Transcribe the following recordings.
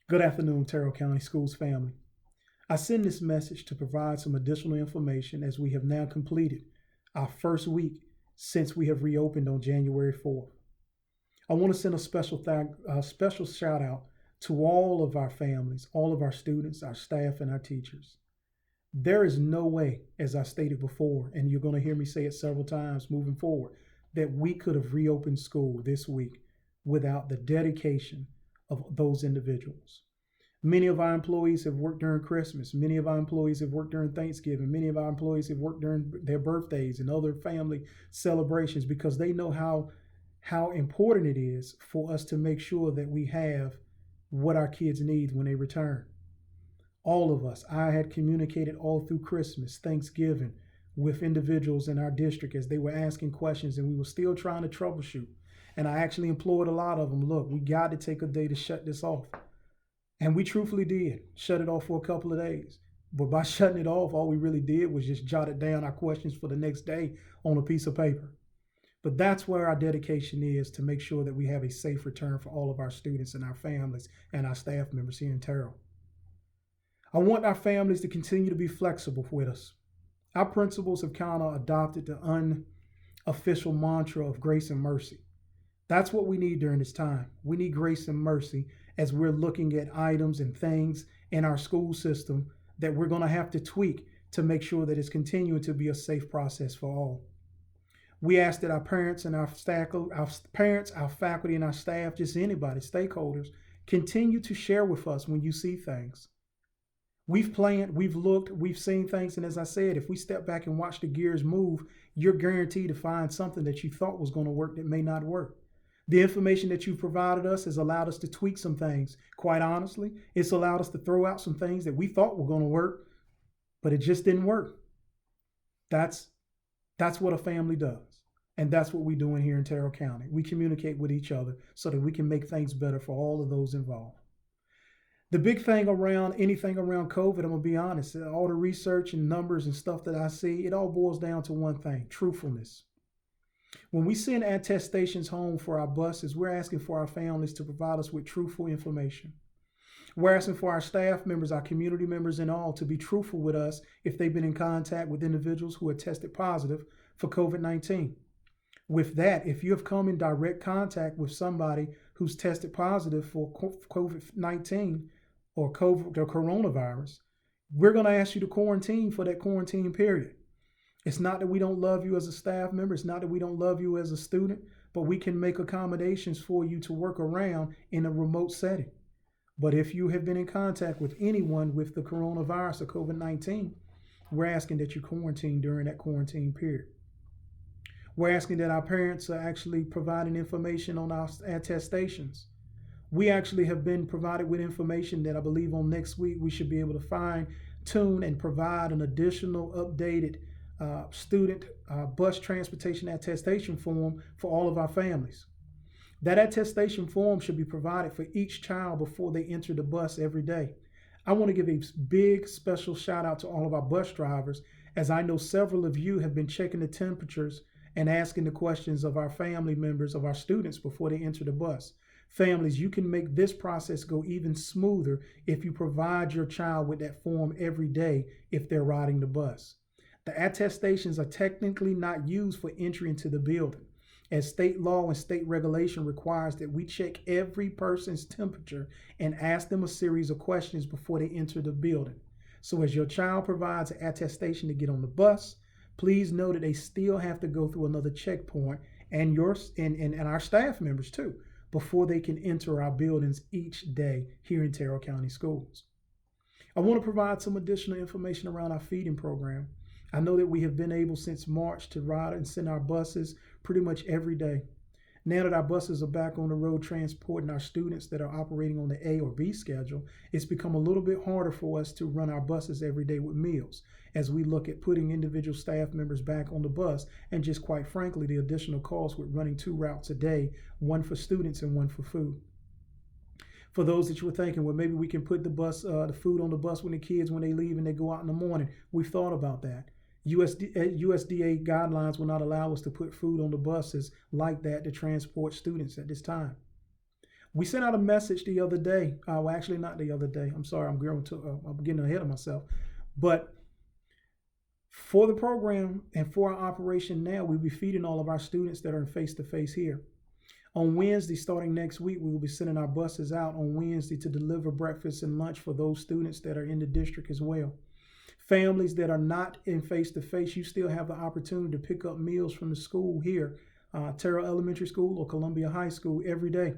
Good afternoon, Terrell County Schools family. I send this message to provide some additional information as we have now completed our first week since we have reopened on January 4th. I want to send a special shout out to all of our families, all of our students, our staff, and our teachers. There is no way, as I stated before, and you're going to hear me say it several times moving forward, that we could have reopened school this week without the dedication of those individuals. Many of our employees have worked during Christmas. Many of our employees have worked during Thanksgiving. Many of our employees have worked during their birthdays and other family celebrations because they know how important it is for us to make sure that we have what our kids need when they return. All of us, I had communicated all through Christmas, Thanksgiving with individuals in our district as they were asking questions and we were still trying to troubleshoot. And I actually implored a lot of them, look, we got to take a day to shut this off. And we truthfully did shut it off for a couple of days. But by shutting it off, all we really did was just jotted down our questions for the next day on a piece of paper. But that's where our dedication is, to make sure that we have a safe return for all of our students and our families and our staff members here in Terrell. I want our families to continue to be flexible with us. Our principals have kind of adopted the unofficial mantra of grace and mercy. That's what we need during this time. We need grace and mercy as we're looking at items and things in our school system that we're going to have to tweak to make sure that it's continuing to be a safe process for all. We ask that our parents and our faculty and our staff, just anybody, stakeholders, continue to share with us when you see things. We've planned, we've looked, we've seen things, and as I said, if we step back and watch the gears move, you're guaranteed to find something that you thought was going to work that may not work. The information that you've provided us has allowed us to tweak some things. Quite honestly, it's allowed us to throw out some things that we thought were going to work, but it just didn't work. That's what a family does. And that's what we're doing here in Terrell County. We communicate with each other so that we can make things better for all of those involved. The big thing around anything around COVID, I'm going to be honest, all the research and numbers and stuff that I see, it all boils down to one thing: truthfulness. When we send attestations home for our buses, we're asking for our families to provide us with truthful information. We're asking for our staff members, our community members, and all to be truthful with us if they've been in contact with individuals who are tested positive for COVID-19. With that, if you have come in direct contact with somebody who's tested positive for COVID-19 or coronavirus, we're going to ask you to quarantine for that quarantine period. It's not that we don't love you as a staff member. It's not that we don't love you as a student, but we can make accommodations for you to work around in a remote setting. But if you have been in contact with anyone with the coronavirus or COVID-19, we're asking that you quarantine during that quarantine period. We're asking that our parents are actually providing information on our attestations. We actually have been provided with information that I believe on next week we should be able to fine tune and provide an additional updated student bus transportation attestation form for all of our families. That attestation form should be provided for each child before they enter the bus every day. I want to give a big special shout out to all of our bus drivers, as I know several of you have been checking the temperatures and asking the questions of our family members, of our students, before they enter the bus. Families, you can make this process go even smoother if you provide your child with that form every day if they're riding the bus. The attestations are technically not used for entry into the building, as state law and state regulation requires that we check every person's temperature and ask them a series of questions before they enter the building. So as your child provides an attestation to get on the bus, please know that they still have to go through another checkpoint, and our staff members too, before they can enter our buildings each day here in Terrell County Schools. I want to provide some additional information around our feeding program. I know that we have been able since March to ride and send our buses pretty much every day. Now that our buses are back on the road transporting our students that are operating on the A or B schedule, it's become a little bit harder for us to run our buses every day with meals as we look at putting individual staff members back on the bus, and just quite frankly, the additional cost with running 2 routes a day, one for students and one for food. For those that you were thinking, well, maybe we can put the food on the bus when the kids, when they leave and they go out in the morning. We've thought about that. USDA guidelines will not allow us to put food on the buses like that to transport students at this time. We sent out a message the other day. Well, actually, not the other day. I'm sorry, I'm getting ahead of myself. But for the program and for our operation now, we'll be feeding all of our students that are in face-to-face here. On Wednesday, starting next week, we will be sending our buses out on Wednesday to deliver breakfast and lunch for those students that are in the district as well. Families that are not in face-to-face, you still have the opportunity to pick up meals from the school here, Terrell Elementary School or Columbia High School every day.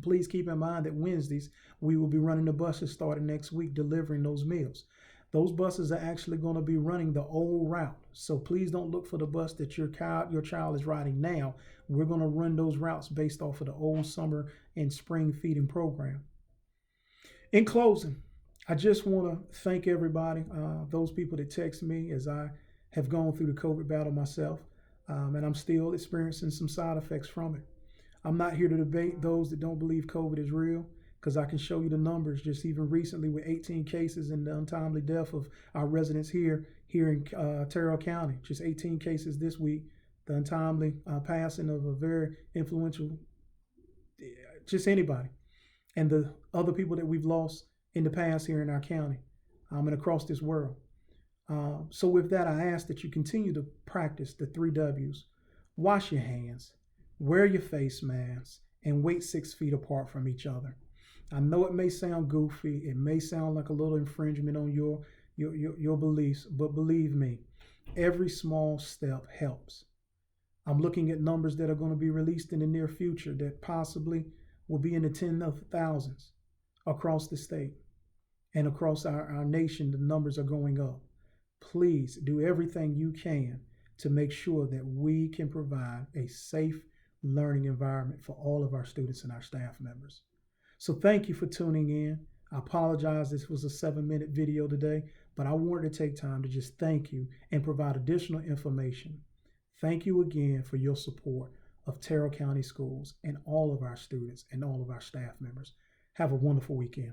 Please keep in mind that Wednesdays, we will be running the buses starting next week, delivering those meals. Those buses are actually going to be running the old route. So please don't look for the bus that your child is riding now. We're going to run those routes based off of the old summer and spring feeding program. In closing, I just want to thank everybody, those people that text me as I have gone through the COVID battle myself, and I'm still experiencing some side effects from it. I'm not here to debate those that don't believe COVID is real, because I can show you the numbers just even recently with 18 cases and the untimely death of our residents here in Terrell County. Just 18 cases this week, the untimely passing of a very influential, just anybody, and the other people that we've lost in the past here in our county and across this world. So with that, I ask that you continue to practice the 3 W's. Wash your hands, wear your face masks, and wait 6 feet apart from each other. I know it may sound goofy, it may sound like a little infringement on your beliefs, but believe me, every small step helps. I'm looking at numbers that are going to be released in the near future that possibly will be in the tens of thousands across the state and across our nation. The numbers are going up. Please do everything you can to make sure that we can provide a safe learning environment for all of our students and our staff members. So thank you for tuning in. I apologize, this was a 7-minute video today, but I wanted to take time to just thank you and provide additional information. Thank you again for your support of Terrell County Schools and all of our students and all of our staff members. Have a wonderful weekend.